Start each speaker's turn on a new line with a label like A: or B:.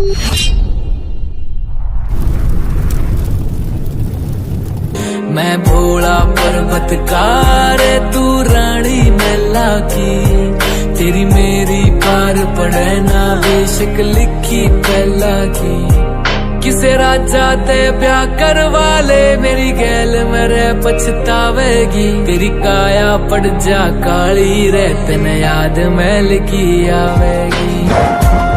A: मैं भोला पर्वतकार, तू रानी मैला की। तेरी मेरी पार पड़े ना बेशक लिखी पहला की। किसे राजा ते ब्याह करवा ले, मेरी गैल मेरे पछतावेगी। तेरी काया पड़ जा काली रे, तने याद मैल की आवेगी।